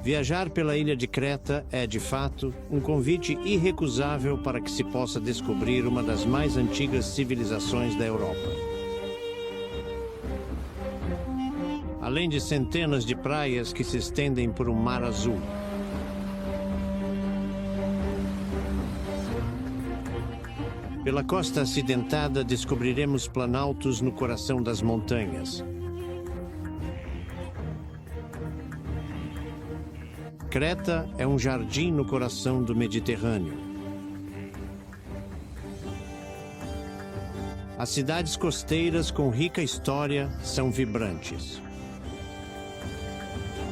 Viajar pela ilha de Creta é, de fato, um convite irrecusável para que se possa descobrir uma das mais antigas civilizações da Europa. Além de centenas de praias que se estendem por um mar azul. Pela costa acidentada, descobriremos planaltos no coração das montanhas. Creta é um jardim no coração do Mediterrâneo. As cidades costeiras com rica história são vibrantes.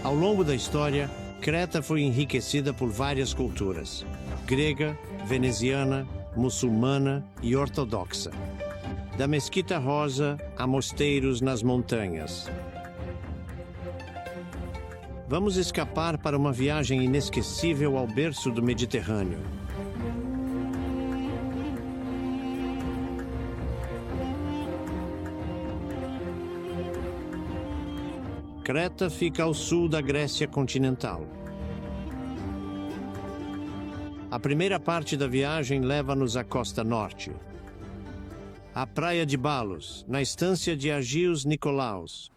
Ao longo da história, Creta foi enriquecida por várias culturas: grega, veneziana, muçulmana e ortodoxa. Da Mesquita Rosa a mosteiros nas montanhas. Vamos escapar para uma viagem inesquecível ao berço do Mediterrâneo. Creta fica ao sul da Grécia continental. A primeira parte da viagem leva-nos à costa norte. À praia de Balos, na estância de Agios Nikolaos.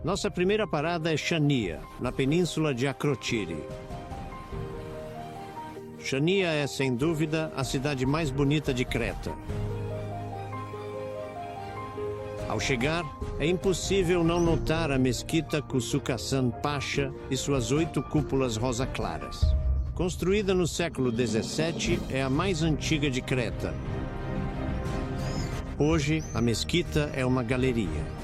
Nossa primeira parada é Chania, na península de Akrotiri. Chania é, sem dúvida, a cidade mais bonita de Creta. Ao chegar, é impossível não notar a mesquita Kusukasan Pasha e suas 8 cúpulas rosa claras. Construída no século XVII, é a mais antiga de Creta. Hoje, a mesquita é uma galeria.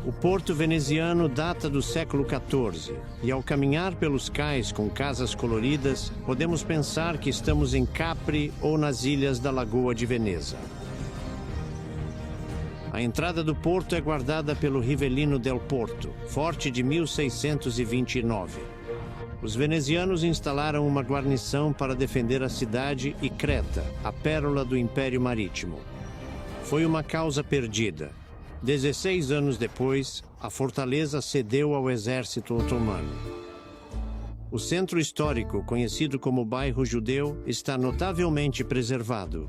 O porto veneziano data do século XIV, e ao caminhar pelos cais com casas coloridas, podemos pensar que estamos em Capri ou nas ilhas da Lagoa de Veneza. A entrada do porto é guardada pelo Rivelino del Porto, forte de 1629. Os venezianos instalaram uma guarnição para defender a cidade e Creta, a pérola do Império Marítimo. Foi uma causa perdida. 16 anos depois, a fortaleza cedeu ao exército otomano. O centro histórico, conhecido como Bairro Judeu, está notavelmente preservado.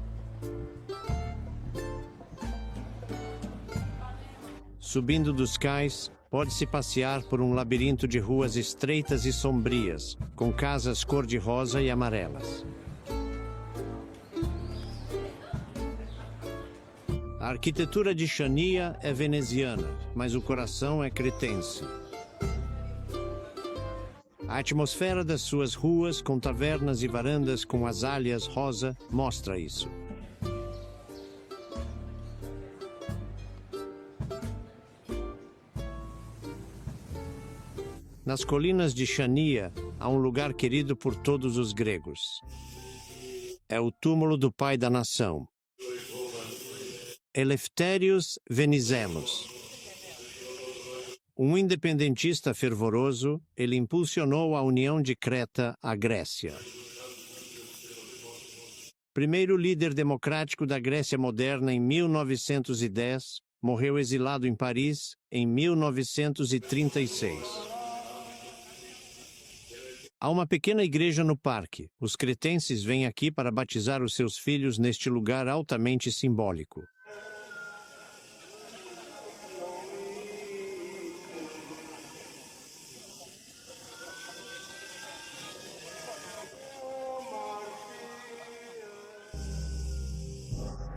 Subindo dos cais, pode-se passear por um labirinto de ruas estreitas e sombrias, com casas cor-de-rosa e amarelas. A arquitetura de Chania é veneziana, mas o coração é cretense. A atmosfera das suas ruas, com tavernas e varandas com azaleas rosa, mostra isso. Nas colinas de Chania, há um lugar querido por todos os gregos. É o túmulo do pai da nação, Elefthérios Venizelos. Um independentista fervoroso, ele impulsionou a união de Creta à Grécia. Primeiro líder democrático da Grécia moderna em 1910, morreu exilado em Paris em 1936. Há uma pequena igreja no parque. Os cretenses vêm aqui para batizar os seus filhos neste lugar altamente simbólico.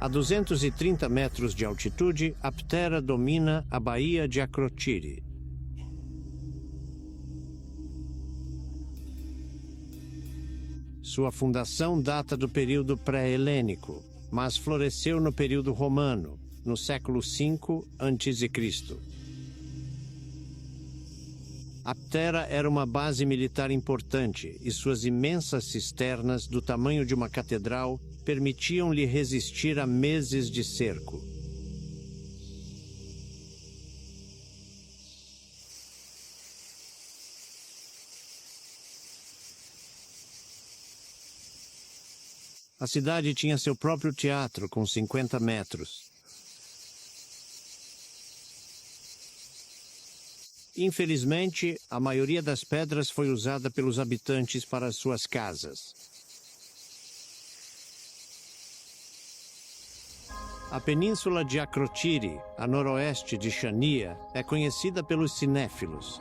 A 230 metros de altitude, a Ptera domina a baía de Akrotiri. Sua fundação data do período pré-helênico, mas floresceu no período romano, no século V a.C. A Ptera era uma base militar importante e suas imensas cisternas, do tamanho de uma catedral, permitiam-lhe resistir a meses de cerco. A cidade tinha seu próprio teatro com 50 metros. Infelizmente, a maioria das pedras foi usada pelos habitantes para suas casas. A península de Akrotiri, a noroeste de Chania, é conhecida pelos cinéfilos.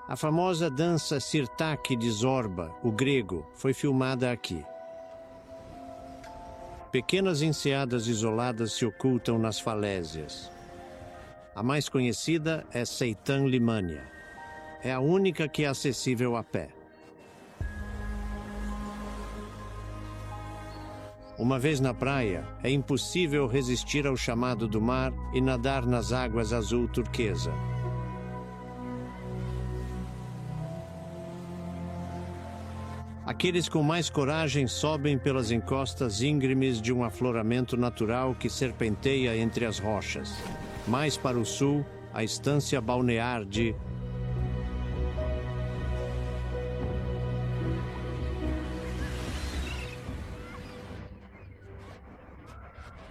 A famosa dança Sirtaki de Zorba, o grego, foi filmada aqui. Pequenas enseadas isoladas se ocultam nas falésias. A mais conhecida é Seitan Limania. É a única que é acessível a pé. Uma vez na praia, é impossível resistir ao chamado do mar e nadar nas águas azul turquesa. Aqueles com mais coragem sobem pelas encostas íngremes de um afloramento natural que serpenteia entre as rochas. Mais para o sul, a estância balnear de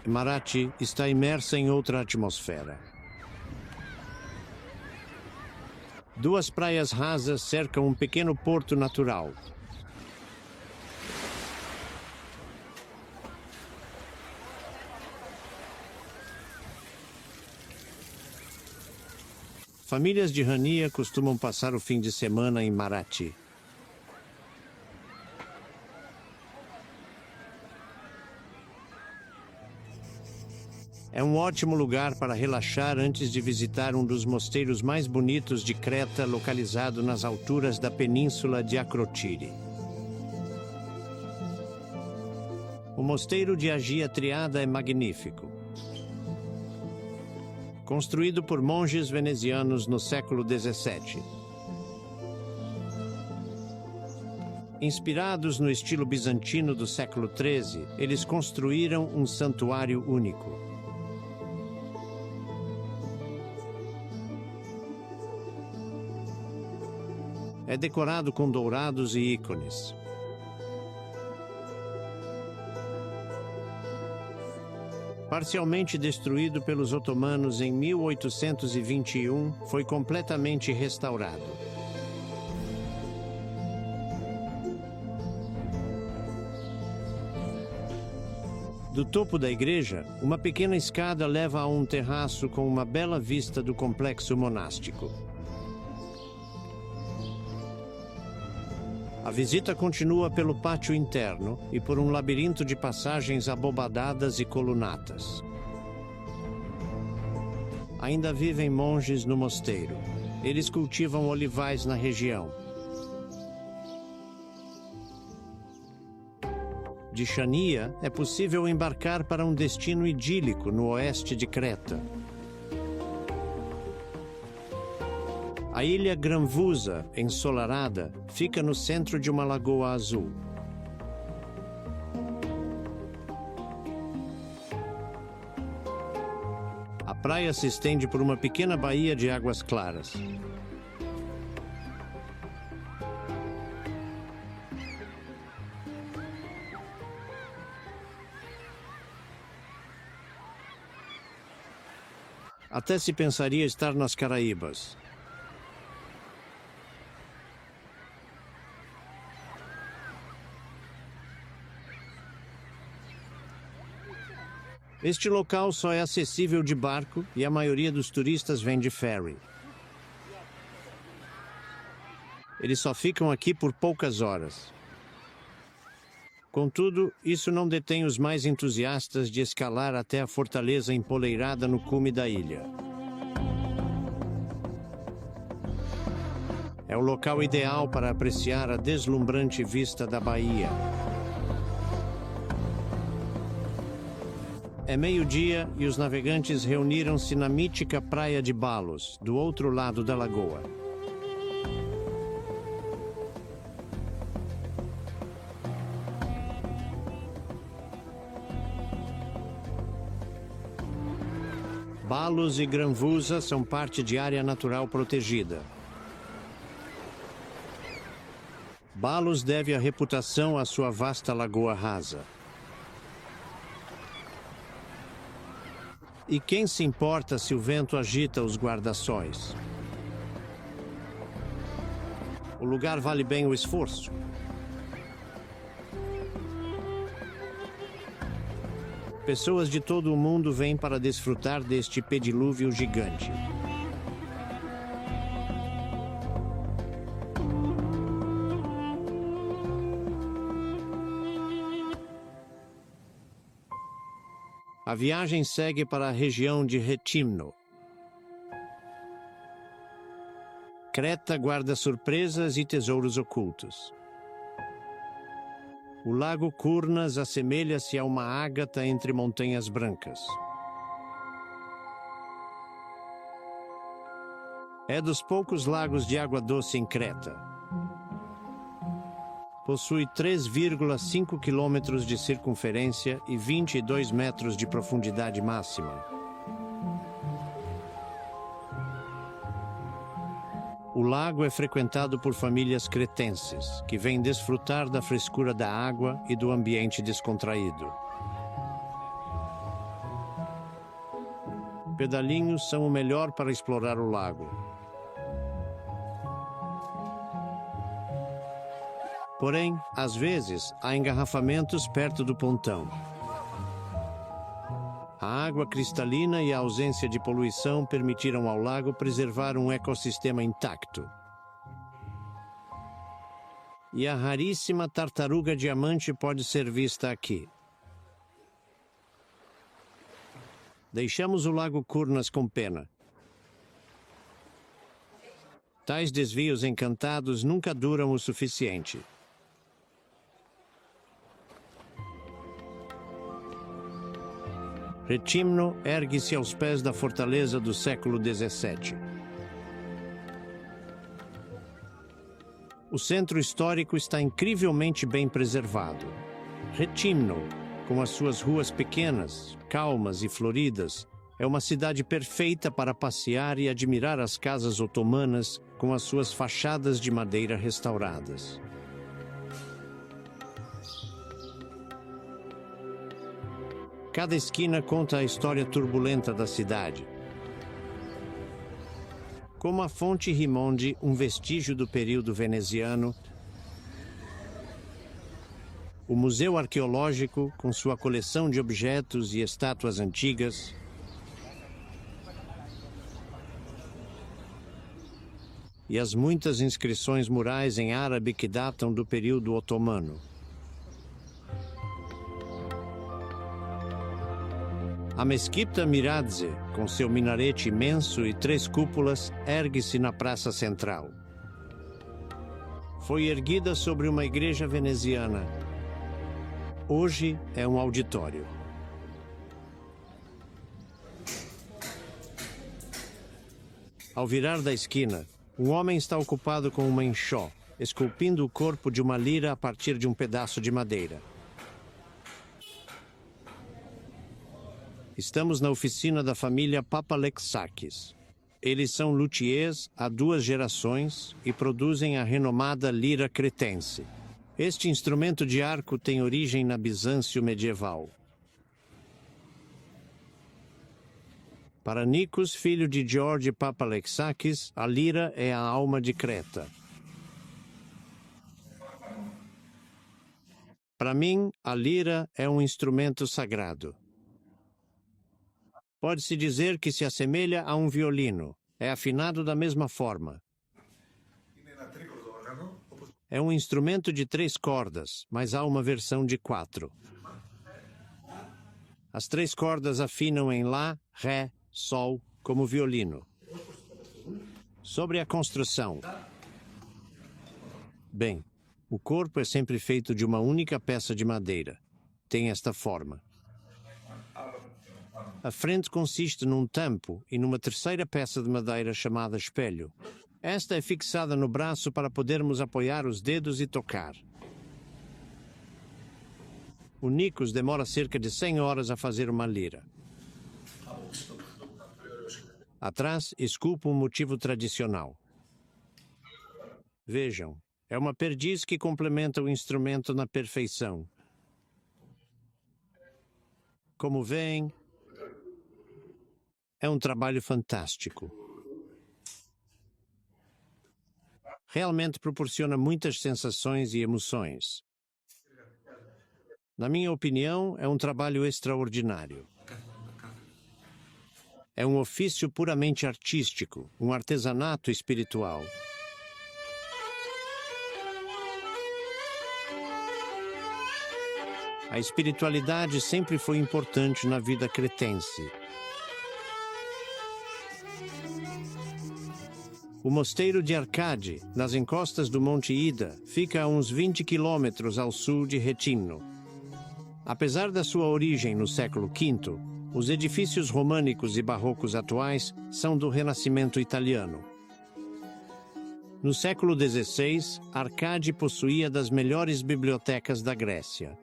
Marathi está imersa em outra atmosfera. Duas praias rasas cercam um pequeno porto natural. Famílias de Rania costumam passar o fim de semana em Marathi. É um ótimo lugar para relaxar antes de visitar um dos mosteiros mais bonitos de Creta, localizado nas alturas da península de Akrotiri. O mosteiro de Agia Triada é magnífico. Construído por monges venezianos no século XVII. Inspirados no estilo bizantino do século XIII, eles construíram um santuário único. É decorado com dourados e ícones. Parcialmente destruído pelos otomanos em 1821, foi completamente restaurado. Do topo da igreja, uma pequena escada leva a um terraço com uma bela vista do complexo monástico. A visita continua pelo pátio interno e por um labirinto de passagens abobadadas e colunatas. Ainda vivem monges no mosteiro. Eles cultivam olivais na região. De Chania, é possível embarcar para um destino idílico no oeste de Creta. A ilha Granvusa, ensolarada, fica no centro de uma lagoa azul. A praia se estende por uma pequena baía de águas claras. Até se pensaria estar nas Caraíbas. Este local só é acessível de barco e a maioria dos turistas vem de ferry. Eles só ficam aqui por poucas horas. Contudo, isso não detém os mais entusiastas de escalar até a fortaleza empoleirada no cume da ilha. É o local ideal para apreciar a deslumbrante vista da baía. É meio-dia e os navegantes reuniram-se na mítica praia de Balos, do outro lado da lagoa. Balos e Granvusa são parte de área natural protegida. Balos deve a reputação à sua vasta lagoa rasa. E quem se importa se o vento agita os guarda-sóis? O lugar vale bem o esforço. Pessoas de todo o mundo vêm para desfrutar deste pedilúvio gigante. A viagem segue para a região de Retimno. Creta guarda surpresas e tesouros ocultos. O lago Kurnas assemelha-se a uma ágata entre montanhas brancas. É dos poucos lagos de água doce em Creta. Possui 3,5 quilômetros de circunferência e 22 metros de profundidade máxima. O lago é frequentado por famílias cretenses, que vêm desfrutar da frescura da água e do ambiente descontraído. Pedalinhos são o melhor para explorar o lago. Porém, às vezes, há engarrafamentos perto do pontão. A água cristalina e a ausência de poluição permitiram ao lago preservar um ecossistema intacto. E a raríssima tartaruga diamante pode ser vista aqui. Deixamos o lago Kurnas com pena. Tais desvios encantados nunca duram o suficiente. Retimno ergue-se aos pés da fortaleza do século XVII. O centro histórico está incrivelmente bem preservado. Retimno, com as suas ruas pequenas, calmas e floridas, é uma cidade perfeita para passear e admirar as casas otomanas com as suas fachadas de madeira restauradas. Cada esquina conta a história turbulenta da cidade. Como a fonte Rimondi, um vestígio do período veneziano, o Museu Arqueológico, com sua coleção de objetos e estátuas antigas, e as muitas inscrições murais em árabe que datam do período otomano. A Mesquita Miradze, com seu minarete imenso e 3 cúpulas, ergue-se na praça central. Foi erguida sobre uma igreja veneziana. Hoje é um auditório. Ao virar da esquina, um homem está ocupado com uma enxó, esculpindo o corpo de uma lira a partir de um pedaço de madeira. Estamos na oficina da família Papalexakis. Eles são luthiers há 2 gerações e produzem a renomada lira cretense. Este instrumento de arco tem origem na Bizâncio medieval. Para Nikos, filho de George Papalexakis, a lira é a alma de Creta. Para mim, a lira é um instrumento sagrado. Pode-se dizer que se assemelha a um violino. É afinado da mesma forma. É um instrumento de 3 cordas, mas há uma versão de 4. As 3 cordas afinam em Lá, Ré, Sol, como violino. Sobre a construção. Bem, o corpo é sempre feito de uma única peça de madeira. Tem esta forma. A frente consiste num tampo e numa terceira peça de madeira chamada espelho. Esta é fixada no braço para podermos apoiar os dedos e tocar. O Nikos demora cerca de 100 horas a fazer uma lira. Atrás, esculpa um motivo tradicional. Vejam, é uma perdiz que complementa o instrumento na perfeição. Como veem, é um trabalho fantástico. realmente proporciona muitas sensações e emoções. Na minha opinião, é um trabalho extraordinário. É um ofício puramente artístico, um artesanato espiritual. A espiritualidade sempre foi importante na vida cretense. O mosteiro de Arcade, nas encostas do Monte Ida, fica a uns 20 quilômetros ao sul de Retinno. Apesar da sua origem no século V, os edifícios românicos e barrocos atuais são do Renascimento italiano. No século XVI, Arcade possuía das melhores bibliotecas da Grécia.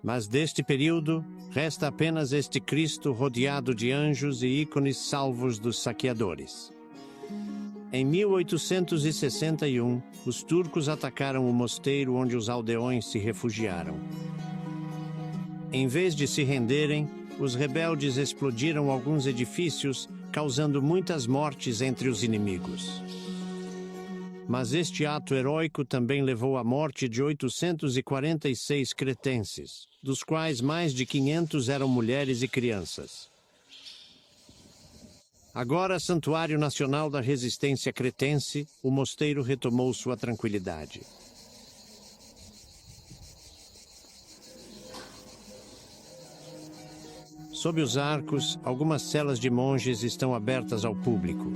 Mas deste período, resta apenas este Cristo rodeado de anjos e ícones salvos dos saqueadores. Em 1861, os turcos atacaram o mosteiro onde os aldeões se refugiaram. Em vez de se renderem, os rebeldes explodiram alguns edifícios, causando muitas mortes entre os inimigos. Mas este ato heróico também levou à morte de 846 cretenses, dos quais mais de 500 eram mulheres e crianças. Agora, Santuário Nacional da Resistência Cretense, o mosteiro retomou sua tranquilidade. Sob os arcos, algumas celas de monges estão abertas ao público.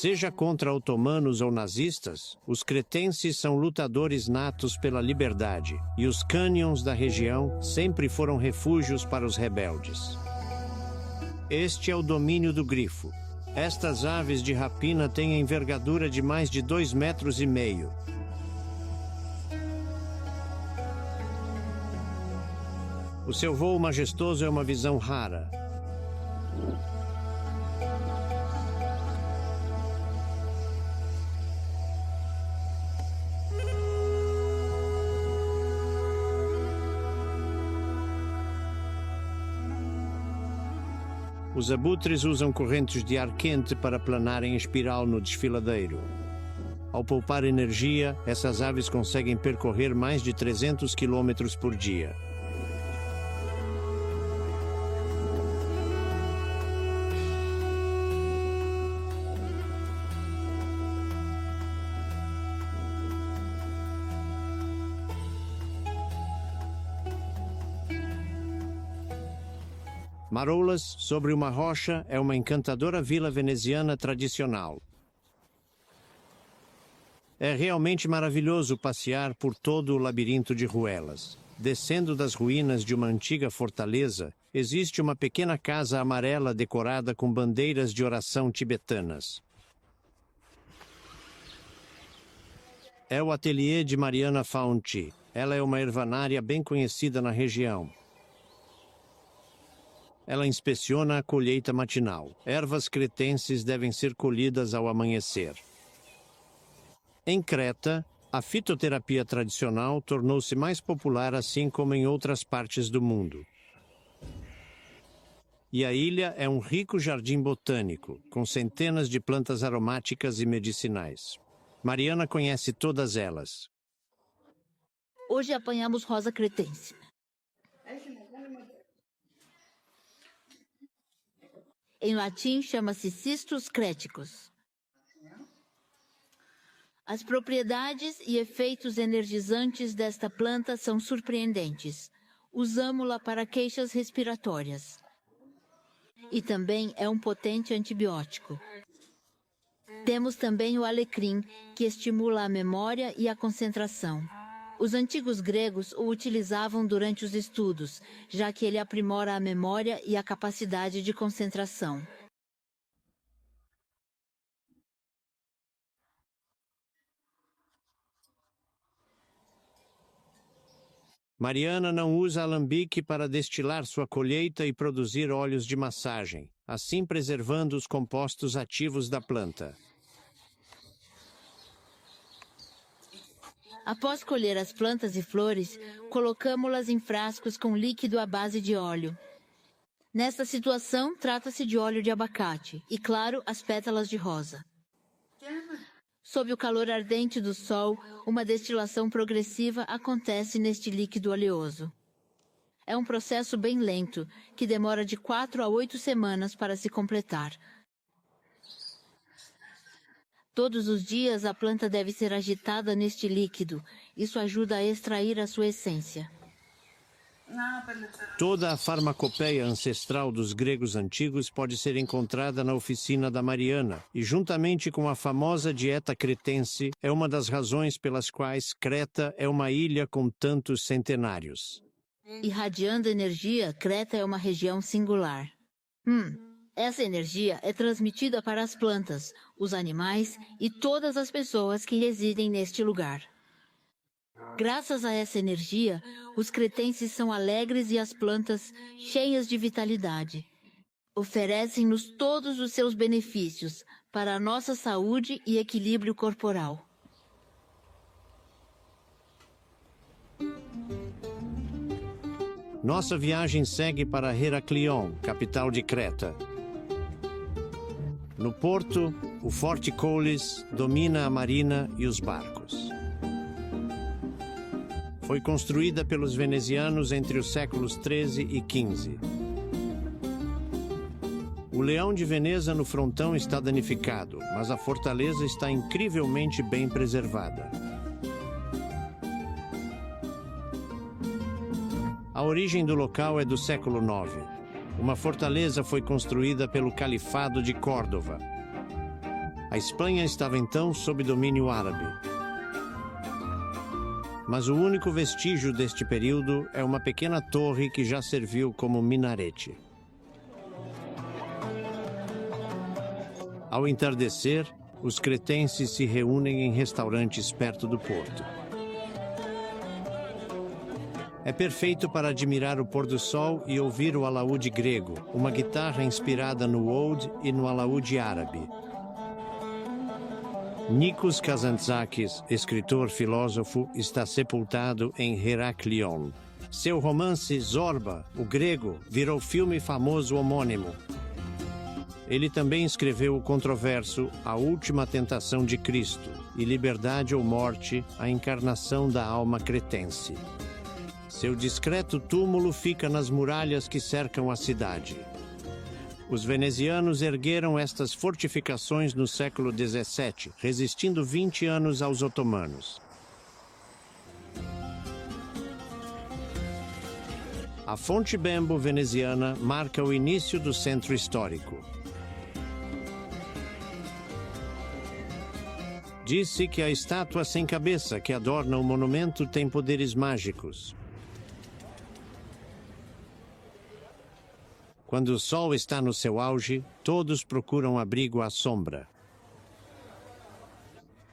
Seja contra otomanos ou nazistas, os cretenses são lutadores natos pela liberdade, e os cânions da região sempre foram refúgios para os rebeldes. Este é o domínio do grifo. Estas aves de rapina têm a envergadura de mais de 2,5 metros. O seu voo majestoso é uma visão rara. Os abutres usam correntes de ar quente para planar em espiral no desfiladeiro. Ao poupar energia, essas aves conseguem percorrer mais de 300 quilômetros por dia. Maroulas, sobre uma rocha, é uma encantadora vila veneziana tradicional. É realmente maravilhoso passear por todo o labirinto de ruelas. Descendo das ruínas de uma antiga fortaleza, existe uma pequena casa amarela decorada com bandeiras de oração tibetanas. É o ateliê de Mariana Faunti. Ela é uma ervanária bem conhecida na região. Ela inspeciona a colheita matinal. Ervas cretenses devem ser colhidas ao amanhecer. Em Creta, a fitoterapia tradicional tornou-se mais popular, assim como em outras partes do mundo. E a ilha é um rico jardim botânico, com centenas de plantas aromáticas e medicinais. Mariana conhece todas elas. Hoje apanhamos rosa cretense. Em latim, chama-se Cistus creticus. As propriedades e efeitos energizantes desta planta são surpreendentes. Usamo-la para queixas respiratórias. E também é um potente antibiótico. Temos também o alecrim, que estimula a memória e a concentração. Os antigos gregos o utilizavam durante os estudos, já que ele aprimora a memória e a capacidade de concentração. Mariana não usa alambique para destilar sua colheita e produzir óleos de massagem, assim preservando os compostos ativos da planta. Após colher as plantas e flores, colocamos-las em frascos com líquido à base de óleo. Nesta situação, trata-se de óleo de abacate e, claro, as pétalas de rosa. Sob o calor ardente do sol, uma destilação progressiva acontece neste líquido oleoso. É um processo bem lento, que demora de 4 a 8 semanas para se completar. Todos os dias a planta deve ser agitada neste líquido. Isso ajuda a extrair a sua essência. Toda a farmacopeia ancestral dos gregos antigos pode ser encontrada na oficina da Mariana e, juntamente com a famosa dieta cretense, é uma das razões pelas quais Creta é uma ilha com tantos centenários. Irradiando energia, Creta é uma região singular. Essa energia é transmitida para as plantas, os animais e todas as pessoas que residem neste lugar. Graças a essa energia, os cretenses são alegres e as plantas cheias de vitalidade. Oferecem-nos todos os seus benefícios para a nossa saúde e equilíbrio corporal. Nossa viagem segue para Heraklion, capital de Creta. No porto, o Forte Kolis domina a marina e os barcos. Foi construída pelos venezianos entre os séculos XIII e XV. O Leão de Veneza no frontão está danificado, mas a fortaleza está incrivelmente bem preservada. A origem do local é do século IX. Uma fortaleza foi construída pelo Califado de Córdoba. A Espanha estava então sob domínio árabe. Mas o único vestígio deste período é uma pequena torre que já serviu como minarete. Ao entardecer, os cretenses se reúnem em restaurantes perto do porto. É perfeito para admirar o pôr-do-sol e ouvir o alaúde grego, uma guitarra inspirada no oud e no alaúde árabe. Nikos Kazantzakis, escritor-filósofo, está sepultado em Heraklion. Seu romance Zorba, o Grego, virou filme famoso homônimo. Ele também escreveu o controverso A Última Tentação de Cristo e Liberdade ou Morte, a encarnação da alma cretense. Seu discreto túmulo fica nas muralhas que cercam a cidade. Os venezianos ergueram estas fortificações no século XVII, resistindo 20 anos aos otomanos. A Fonte Bembo veneziana marca o início do centro histórico. Diz-se que a estátua sem cabeça que adorna o monumento tem poderes mágicos. Quando o sol está no seu auge, todos procuram abrigo à sombra.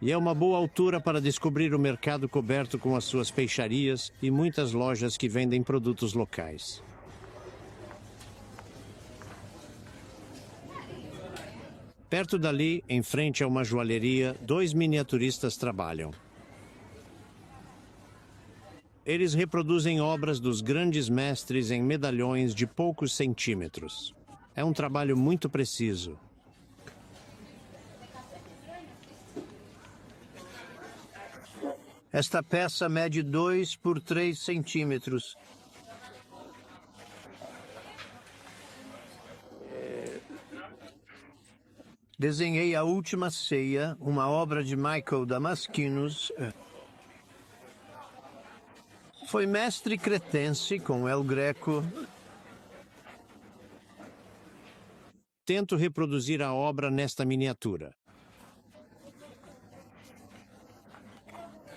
E é uma boa altura para descobrir o mercado coberto com as suas peixarias e muitas lojas que vendem produtos locais. Perto dali, em frente a uma joalheria, 2 miniaturistas trabalham. Eles reproduzem obras dos grandes mestres em medalhões de poucos centímetros. É um trabalho muito preciso. Esta peça mede 2 por 3 centímetros. Desenhei A Última Ceia, uma obra de Michael Damaskinos. Foi mestre cretense com El Greco. Tento reproduzir a obra nesta miniatura.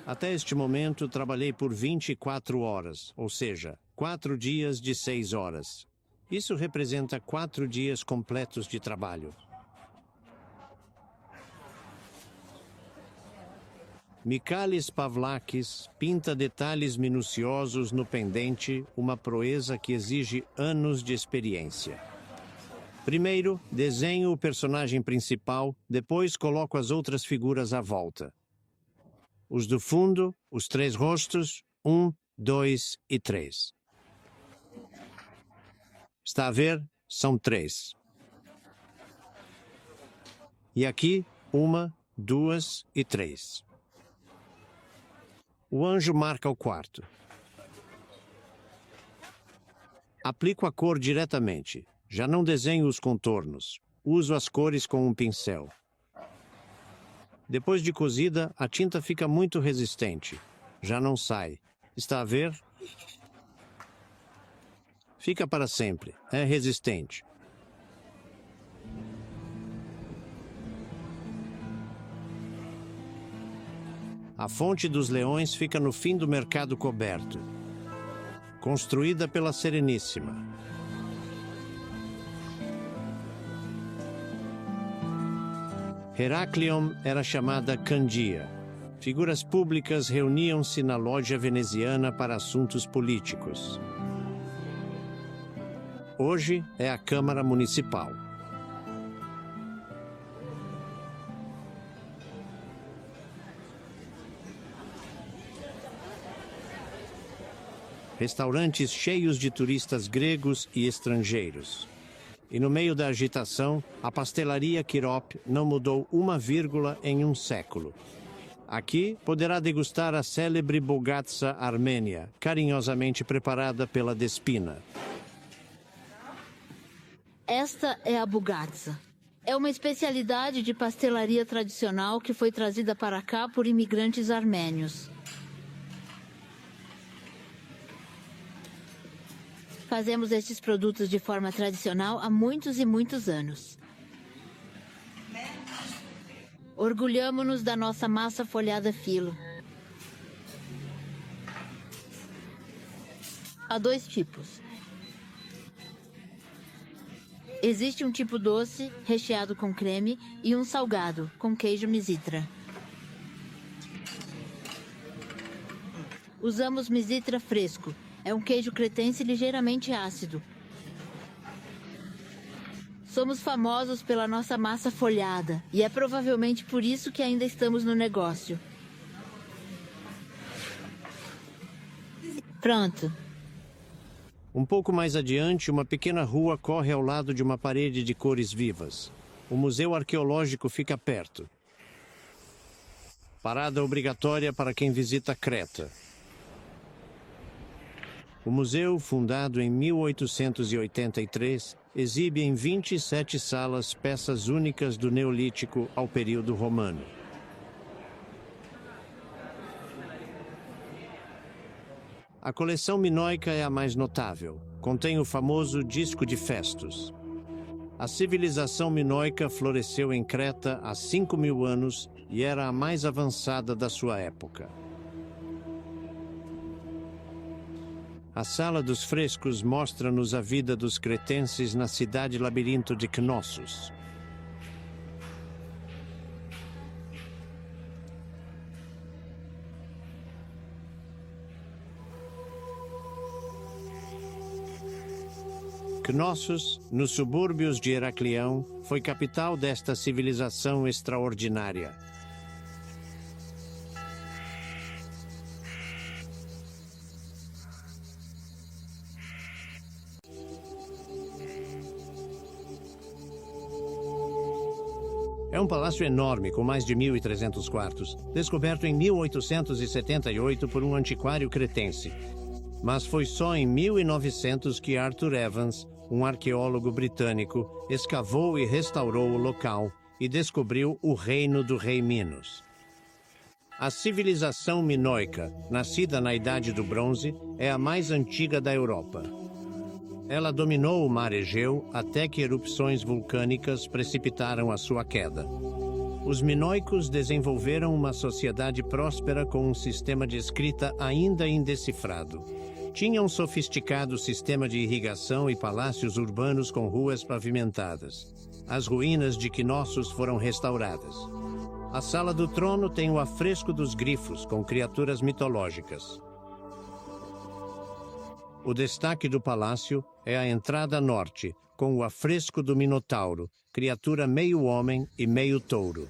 Até este momento, trabalhei por 24 horas, ou seja, 4 dias de 6 horas. Isso representa 4 dias completos de trabalho. Michalis Pavlakis pinta detalhes minuciosos no pendente, uma proeza que exige anos de experiência. Primeiro, desenho o personagem principal, depois coloco as outras figuras à volta. Os do fundo, os 3 rostos, 1, 2 e 3. Está a ver? são 3. E aqui, 1, 2 e 3. O anjo marca o quarto. Aplico a cor diretamente. Já não desenho os contornos. Uso as cores com um pincel. Depois de cozida, a tinta fica muito resistente. Já não sai. Está a ver? Fica para sempre. É resistente. A Fonte dos Leões fica no fim do mercado coberto. Construída pela Sereníssima. Heraklion era chamada Candia. Figuras públicas reuniam-se na loja veneziana para assuntos políticos. Hoje é a Câmara Municipal. Restaurantes cheios de turistas gregos e estrangeiros. E no meio da agitação, a pastelaria Kirop não mudou uma vírgula em um século. Aqui poderá degustar a célebre bogatsa armênia, carinhosamente preparada pela Despina. Esta é a bogatsa. É uma especialidade de pastelaria tradicional que foi trazida para cá por imigrantes armênios. Fazemos estes produtos de forma tradicional há muitos e muitos anos. Orgulhamo-nos da nossa massa folhada filo. Há 2 tipos. Existe um tipo doce, recheado com creme, e um salgado, com queijo Misitra. Usamos Misitra fresco. É um queijo cretense ligeiramente ácido. Somos famosos pela nossa massa folhada, e é provavelmente por isso que ainda estamos no negócio. Pronto. Um pouco mais adiante, uma pequena rua corre ao lado de uma parede de cores vivas. O Museu Arqueológico fica perto. Parada obrigatória para quem visita Creta. O museu, fundado em 1883, exibe em 27 salas peças únicas do Neolítico ao período romano. A coleção minoica é a mais notável. Contém o famoso disco de Festus. A civilização minoica floresceu em Creta há 5.000 anos e era a mais avançada da sua época. A Sala dos Frescos mostra-nos a vida dos cretenses na cidade-labirinto de Knossos. Knossos, nos subúrbios de Heraklion, foi capital desta civilização extraordinária. É um palácio enorme, com mais de 1.300 quartos, descoberto em 1878 por um antiquário cretense. Mas foi só em 1900 que Arthur Evans, um arqueólogo britânico, escavou e restaurou o local e descobriu o reino do rei Minos. A civilização minoica, nascida na Idade do Bronze, é a mais antiga da Europa. Ela dominou o mar Egeu até que erupções vulcânicas precipitaram a sua queda. Os minoicos desenvolveram uma sociedade próspera com um sistema de escrita ainda indecifrado. Tinham um sofisticado sistema de irrigação e palácios urbanos com ruas pavimentadas. As ruínas de Knossos foram restauradas. A Sala do Trono tem o afresco dos grifos com criaturas mitológicas. O destaque do palácio é a entrada norte, com o afresco do Minotauro, criatura meio homem e meio touro.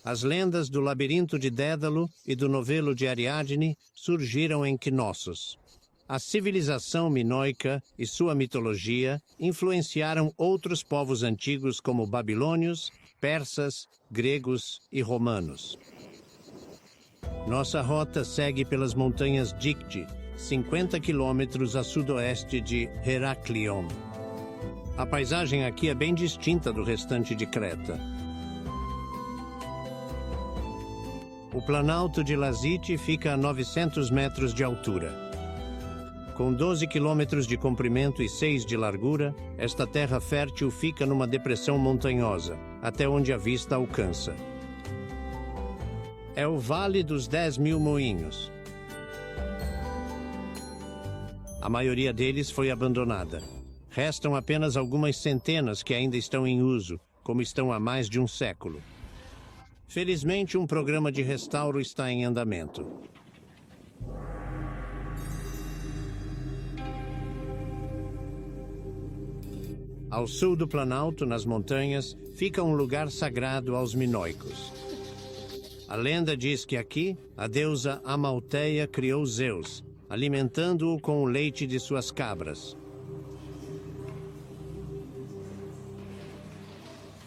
As lendas do labirinto de Dédalo e do novelo de Ariadne surgiram em Knossos. A civilização minoica e sua mitologia influenciaram outros povos antigos como babilônios, persas, gregos e romanos. Nossa rota segue pelas montanhas Dikti, 50 quilômetros a sudoeste de Heraklion. A paisagem aqui é bem distinta do restante de Creta. O Planalto de Lasite fica a 900 metros de altura. Com 12 quilômetros de comprimento e 6 de largura, esta terra fértil fica numa depressão montanhosa, até onde a vista alcança. É o Vale dos 10.000 Moinhos. A maioria deles foi abandonada. Restam apenas algumas centenas que ainda estão em uso, como estão há mais de um século. Felizmente, um programa de restauro está em andamento. Ao sul do Planalto, nas montanhas, fica um lugar sagrado aos minoicos. A lenda diz que aqui, a deusa Amalteia criou Zeus, alimentando-o com o leite de suas cabras.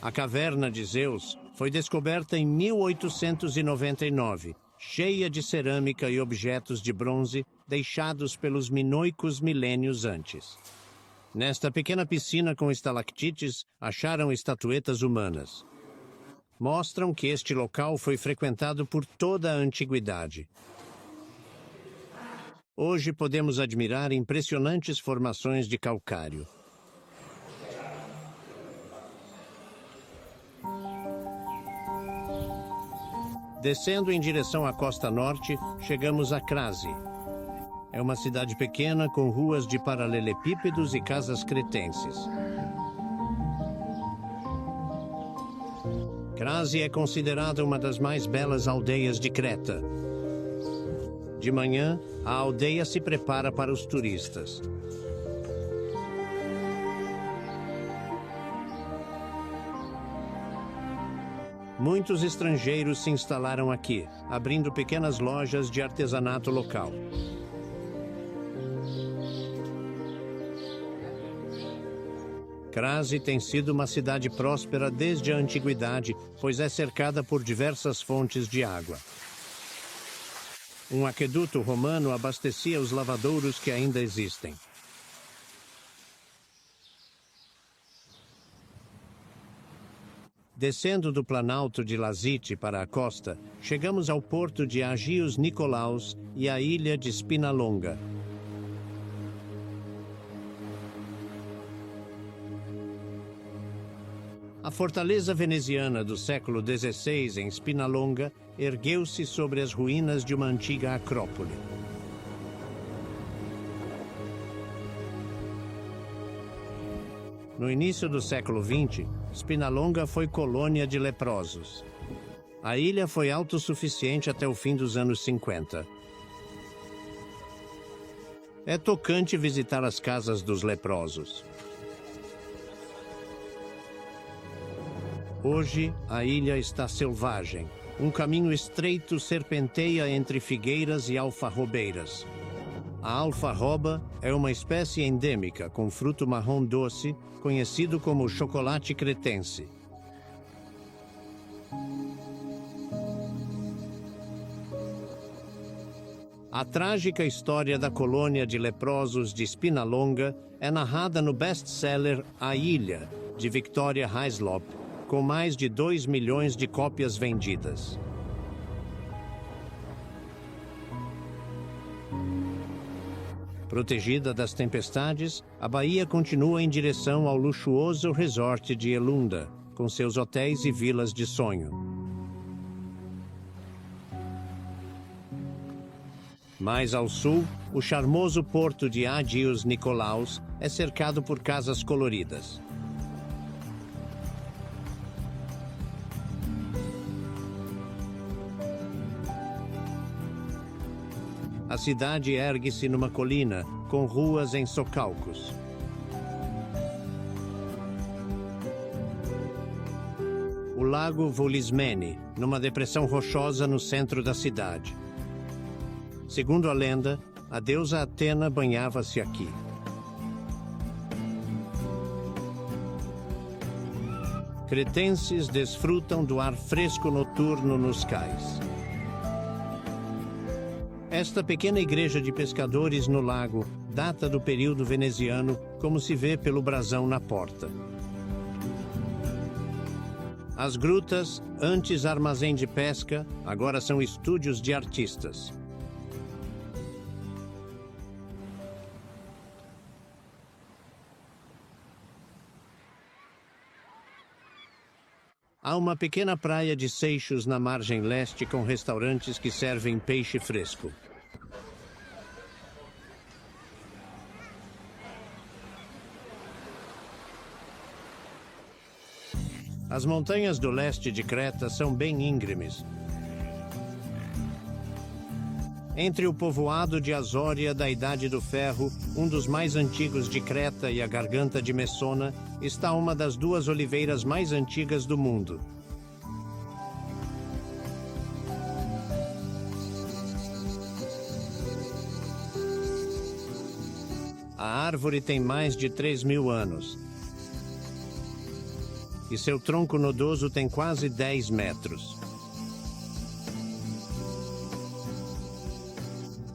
A caverna de Zeus foi descoberta em 1899, cheia de cerâmica e objetos de bronze deixados pelos minoicos milênios antes. Nesta pequena piscina com estalactites, acharam estatuetas humanas. Mostram que este local foi frequentado por toda a antiguidade. Hoje podemos admirar impressionantes formações de calcário. Descendo em direção à costa norte, chegamos a Crase. É uma cidade pequena com ruas de paralelepípedos e casas cretenses. Crase é considerada uma das mais belas aldeias de Creta. De manhã, a aldeia se prepara para os turistas. Muitos estrangeiros se instalaram aqui, abrindo pequenas lojas de artesanato local. Crase tem sido uma cidade próspera desde a antiguidade, pois é cercada por diversas fontes de água. Um aqueduto romano abastecia os lavadouros que ainda existem. Descendo do Planalto de Lasite para a costa, chegamos ao porto de Agios Nikolaos e à ilha de Spinalonga. A fortaleza veneziana do século XVI em Spinalonga ergueu-se sobre as ruínas de uma antiga acrópole. No início do século XX, Spinalonga foi colônia de leprosos. A ilha foi autossuficiente até o fim dos anos 50. É tocante visitar as casas dos leprosos. Hoje, a ilha está selvagem. Um caminho estreito serpenteia entre figueiras e alfarrobeiras. A alfarroba é uma espécie endêmica com fruto marrom doce, conhecido como chocolate cretense. A trágica história da colônia de leprosos de Spinalonga é narrada no best-seller A Ilha, de Victoria Hislop, com mais de 2 milhões de cópias vendidas. Protegida das tempestades, a baía continua em direção ao luxuoso resort de Elunda, com seus hotéis e vilas de sonho. Mais ao sul, o charmoso porto de Agios Nikolaos é cercado por casas coloridas. A cidade ergue-se numa colina, com ruas em socalcos. O lago Volismene, numa depressão rochosa no centro da cidade. Segundo a lenda, A deusa Atena banhava-se aqui. Cretenses desfrutam do ar fresco noturno nos cais. Esta pequena igreja de pescadores no lago data do período veneziano, como se vê pelo brasão na porta. As grutas, antes armazém de pesca, agora são estúdios de artistas. Há uma pequena praia de seixos na margem leste com restaurantes que servem peixe fresco. As montanhas do leste de Creta são bem íngremes. Entre o povoado de Azória da Idade do Ferro, um dos mais antigos de Creta, e a Garganta de Messona, está uma das duas oliveiras mais antigas do mundo. A árvore tem mais de 3.000 anos. E seu tronco nodoso tem quase 10 metros.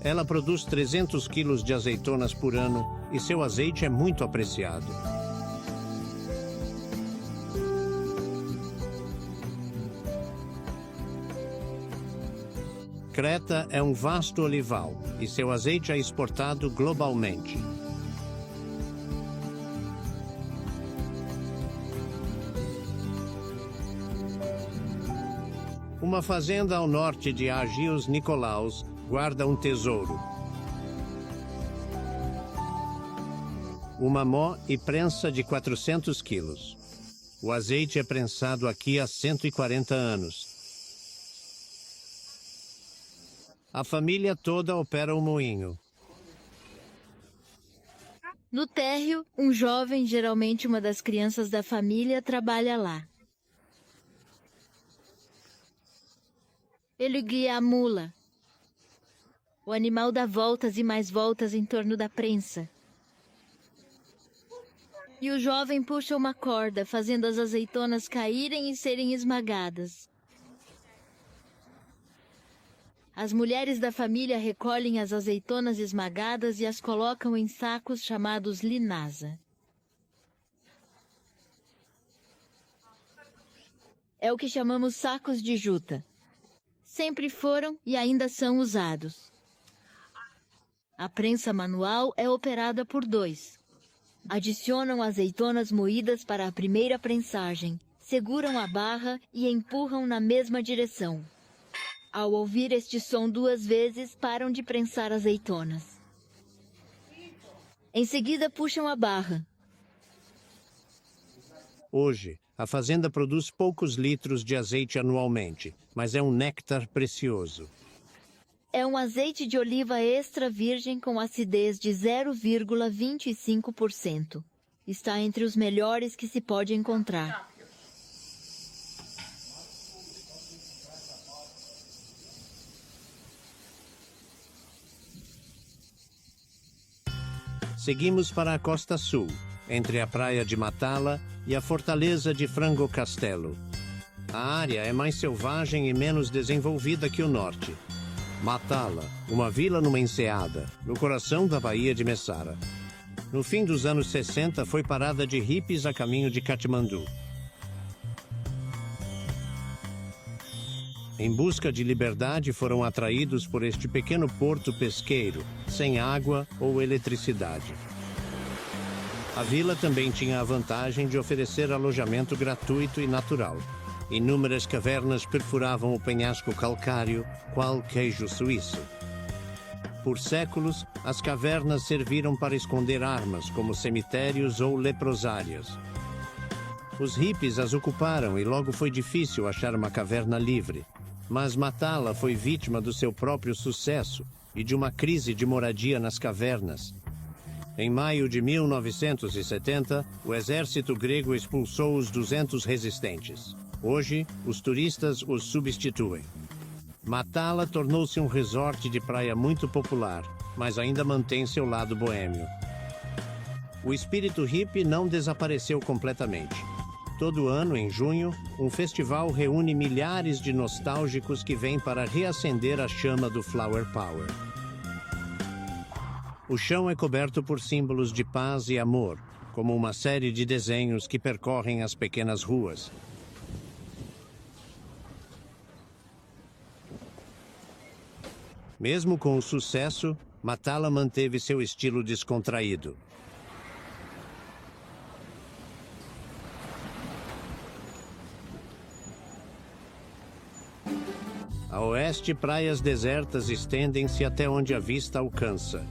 Ela produz 300 quilos de azeitonas por ano e seu azeite é muito apreciado. Creta é um vasto olival e seu azeite é exportado globalmente. Uma fazenda ao norte de Agios Nikolaos guarda um tesouro. Uma mó e prensa de 400 quilos. O azeite é prensado aqui há 140 anos. A família toda opera o moinho. No térreo, um jovem, geralmente uma das crianças da família, trabalha lá. Ele guia a mula. O animal dá voltas e mais voltas em torno da prensa. E o jovem puxa uma corda, fazendo as azeitonas caírem e serem esmagadas. As mulheres da família recolhem as azeitonas esmagadas e as colocam em sacos chamados linasa. É o que chamamos sacos de juta. Sempre foram e ainda são usados. A prensa manual é operada por 2. Adicionam azeitonas moídas para a primeira prensagem, seguram a barra e empurram na mesma direção. Ao ouvir este som 2 vezes, param de prensar azeitonas. Em seguida, puxam a barra. Hoje, a fazenda produz poucos litros de azeite anualmente, mas é um néctar precioso. É um azeite de oliva extra virgem com acidez de 0,25%. Está entre os melhores que se pode encontrar. Seguimos para a costa sul, entre a praia de Matala e a fortaleza de Frango Castelo. A área é mais selvagem e menos desenvolvida que o norte. Matala, uma vila numa enseada, no coração da Baía de Messara. No fim dos anos 60, foi parada de hippies a caminho de Katmandu. Em busca de liberdade, foram atraídos por este pequeno porto pesqueiro, sem água ou eletricidade. A vila também tinha a vantagem de oferecer alojamento gratuito e natural. Inúmeras cavernas perfuravam o penhasco calcário, qual queijo suíço. Por séculos, as cavernas serviram para esconder armas, como cemitérios ou leprosários. Os hippies as ocuparam e logo foi difícil achar uma caverna livre. Mas Matala foi vítima do seu próprio sucesso e de uma crise de moradia nas cavernas. Em maio de 1970, o exército grego expulsou os 200 resistentes. Hoje, os turistas os substituem. Matala tornou-se um resort de praia muito popular, mas ainda mantém seu lado boêmio. O espírito hippie não desapareceu completamente. Todo ano, em junho, um festival reúne milhares de nostálgicos que vêm para reacender a chama do Flower Power. O chão é coberto por símbolos de paz e amor, como uma série de desenhos que percorrem as pequenas ruas. Mesmo com o sucesso, Matala manteve seu estilo descontraído. A oeste, praias desertas estendem-se até onde a vista alcança.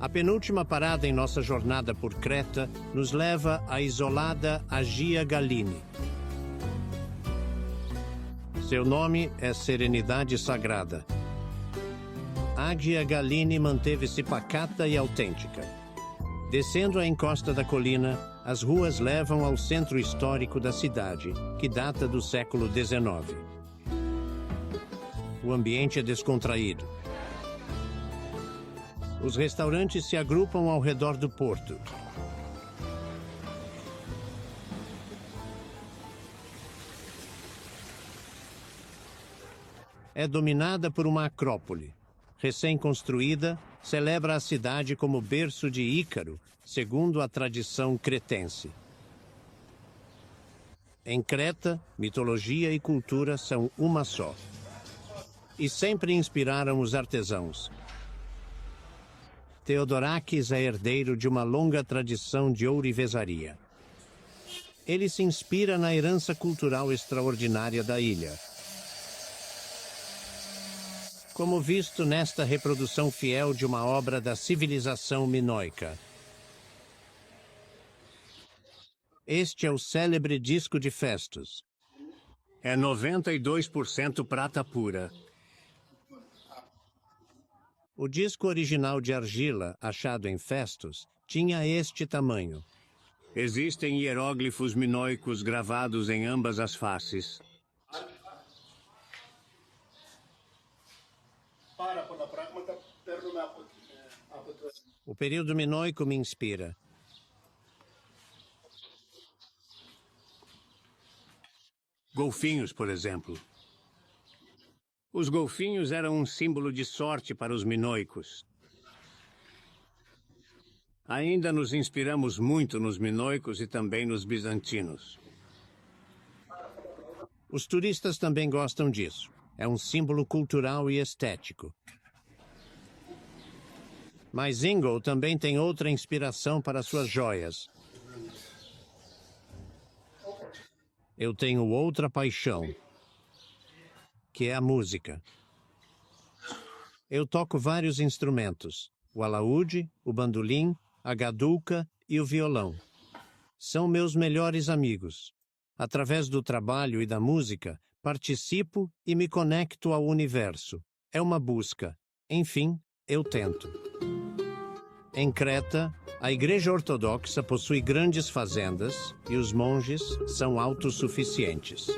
A penúltima parada em nossa jornada por Creta nos leva à isolada Agia Galini. Seu nome é Serenidade Sagrada. Agia Galini manteve-se pacata e autêntica. Descendo a encosta da colina, as ruas levam ao centro histórico da cidade, que data do século XIX. O ambiente é descontraído. Os restaurantes se agrupam ao redor do porto. É dominada por uma acrópole. Recém-construída, celebra a cidade como berço de Ícaro, segundo a tradição cretense. Em Creta, mitologia e cultura são uma só. E sempre inspiraram os artesãos. Theodorakis é herdeiro de uma longa tradição de ourivesaria. Ele se inspira na herança cultural extraordinária da ilha. Como visto nesta reprodução fiel de uma obra da civilização minoica. Este é o célebre disco de Festus. É 92% prata pura. O disco original de argila, achado em Festus, tinha este tamanho. Existem hieróglifos minoicos gravados em ambas as faces. O período minoico me inspira. Golfinhos, por exemplo. Os golfinhos eram um símbolo de sorte para os minoicos. Ainda nos inspiramos muito nos minoicos e também nos bizantinos. Os turistas também gostam disso. É um símbolo cultural e estético. Mas Ingo também tem outra inspiração para suas joias. Eu tenho outra paixão, que é a música. Eu toco vários instrumentos, o alaúde, o bandolim, a gadulka e o violão. São meus melhores amigos. Através do trabalho e da música, participo e me conecto ao universo. É uma busca. Enfim, eu tento. Em Creta, a Igreja Ortodoxa possui grandes fazendas e os monges são autossuficientes.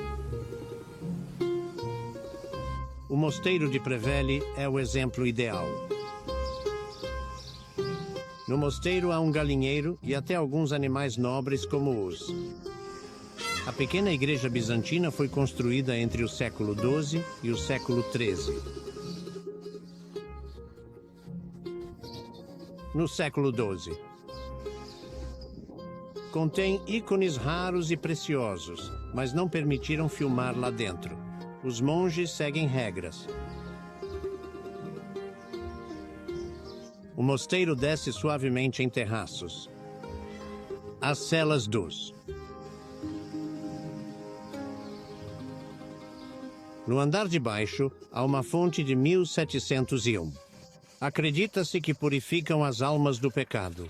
O mosteiro de Preveli é o exemplo ideal. No mosteiro há um galinheiro e até alguns animais nobres como os. A pequena igreja bizantina foi construída entre o século XII e o século XIII. No século XII. Contém ícones raros e preciosos, mas não permitiram filmar lá dentro. Os monges seguem regras. O mosteiro desce suavemente em terraços. As celas dos. No andar de baixo, há uma fonte de 1701. Acredita-se que purificam as almas do pecado.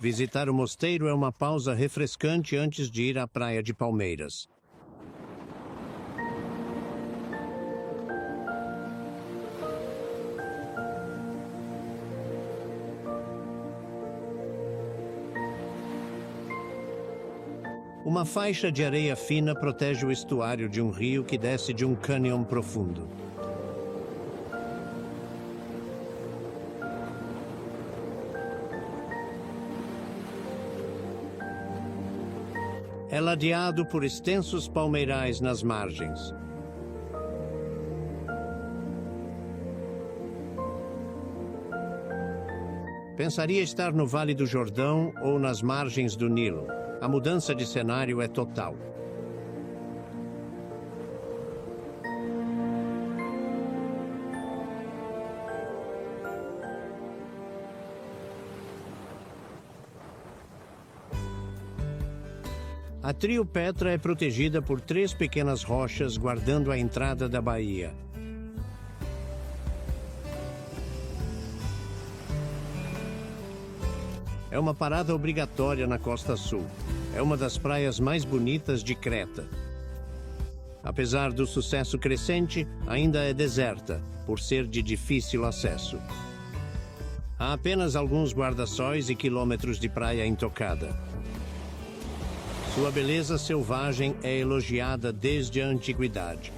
Visitar o mosteiro é uma pausa refrescante antes de ir à praia de Palmeiras. Uma faixa de areia fina protege o estuário de um rio que desce de um cânion profundo. É ladeado por extensos palmeirais nas margens. Pensaria estar no Vale do Jordão ou nas margens do Nilo. A mudança de cenário é total. A Trio Petra é protegida por 3 pequenas rochas guardando a entrada da baía. É uma parada obrigatória na Costa Sul. É uma das praias mais bonitas de Creta. Apesar do sucesso crescente, ainda é deserta, por ser de difícil acesso. Há apenas alguns guarda-sóis e quilômetros de praia intocada. Sua beleza selvagem é elogiada desde a antiguidade.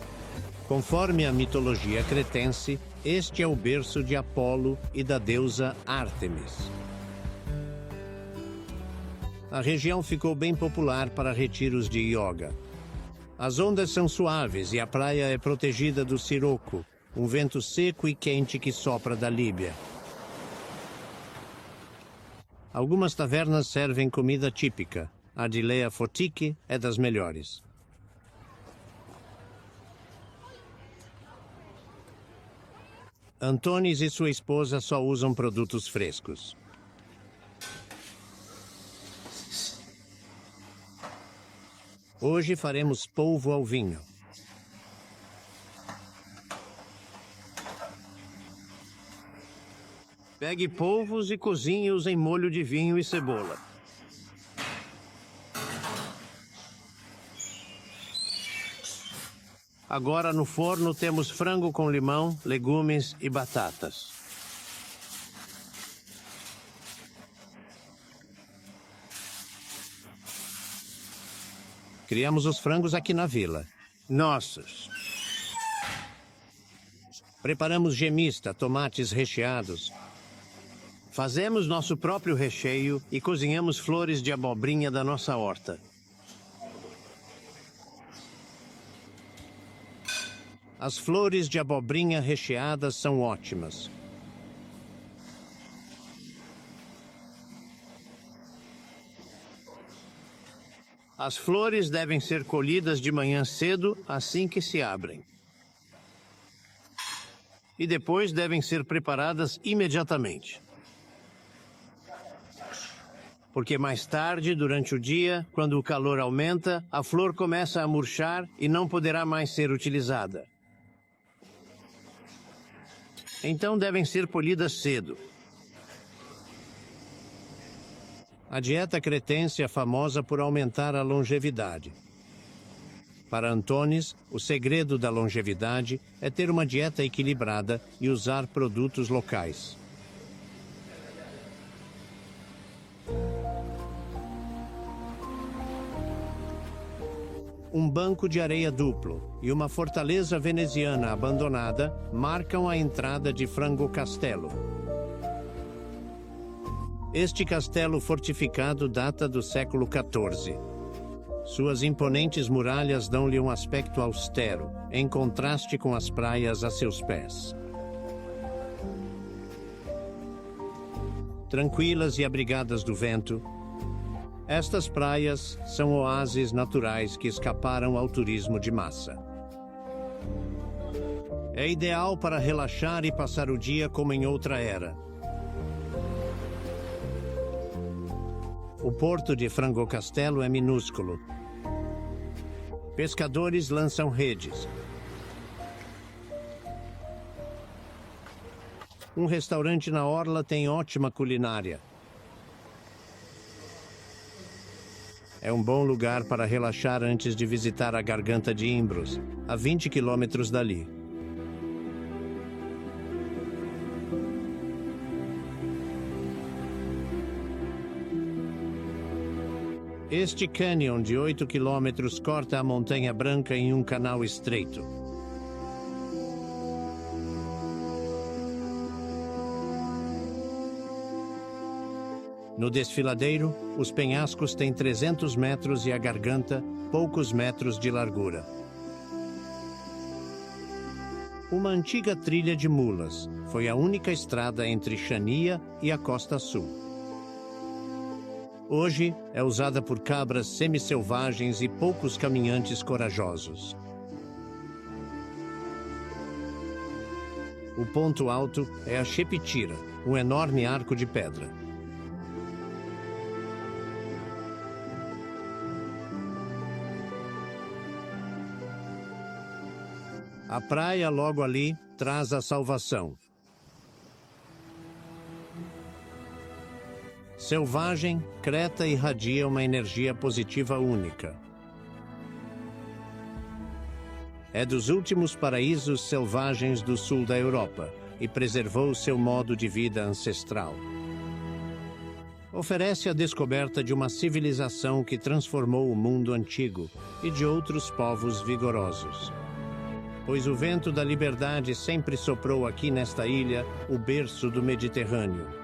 Conforme a mitologia cretense, este é o berço de Apolo e da deusa Ártemis. A região ficou bem popular para retiros de yoga. As ondas são suaves e a praia é protegida do siroco, um vento seco e quente que sopra da Líbia. Algumas tavernas servem comida típica. A de Lea Fotiki é das melhores. Antonis e sua esposa só usam produtos frescos. Hoje faremos polvo ao vinho. Pegue polvos e cozinhe-os em molho de vinho e cebola. Agora no forno temos frango com limão, legumes e batatas. Criamos os frangos aqui na vila. Nossos. Preparamos gemista, tomates recheados. Fazemos nosso próprio recheio e cozinhamos flores de abobrinha da nossa horta. As flores de abobrinha recheadas são ótimas. As flores devem ser colhidas de manhã cedo, assim que se abrem. E depois devem ser preparadas imediatamente. Porque mais tarde, durante o dia, quando o calor aumenta, a flor começa a murchar e não poderá mais ser utilizada. Então devem ser colhidas cedo. A dieta cretense é famosa por aumentar a longevidade. Para Antonis, o segredo da longevidade é ter uma dieta equilibrada e usar produtos locais. Um banco de areia duplo e uma fortaleza veneziana abandonada marcam a entrada de Frango Castello. Este castelo fortificado data do século XIV. Suas imponentes muralhas dão-lhe um aspecto austero, em contraste com as praias a seus pés. Tranquilas e abrigadas do vento, estas praias são oásis naturais que escaparam ao turismo de massa. É ideal para relaxar e passar o dia como em outra era. O porto de Frango Castello é minúsculo. Pescadores lançam redes. Um restaurante na orla tem ótima culinária. É um bom lugar para relaxar antes de visitar a Garganta de Imbros, a 20 quilômetros dali. Este cânion de 8 quilômetros corta a Montanha Branca em um canal estreito. No desfiladeiro, os penhascos têm 300 metros e a garganta, poucos metros de largura. Uma antiga trilha de mulas foi a única estrada entre Chania e a Costa Sul. Hoje é usada por cabras semi-selvagens e poucos caminhantes corajosos. O ponto alto é a Chepitira, um enorme arco de pedra. A praia logo ali traz a salvação. Selvagem, Creta irradia uma energia positiva única. É dos últimos paraísos selvagens do sul da Europa e preservou seu modo de vida ancestral. Oferece a descoberta de uma civilização que transformou o mundo antigo e de outros povos vigorosos. Pois o vento da liberdade sempre soprou aqui nesta ilha, o berço do Mediterrâneo.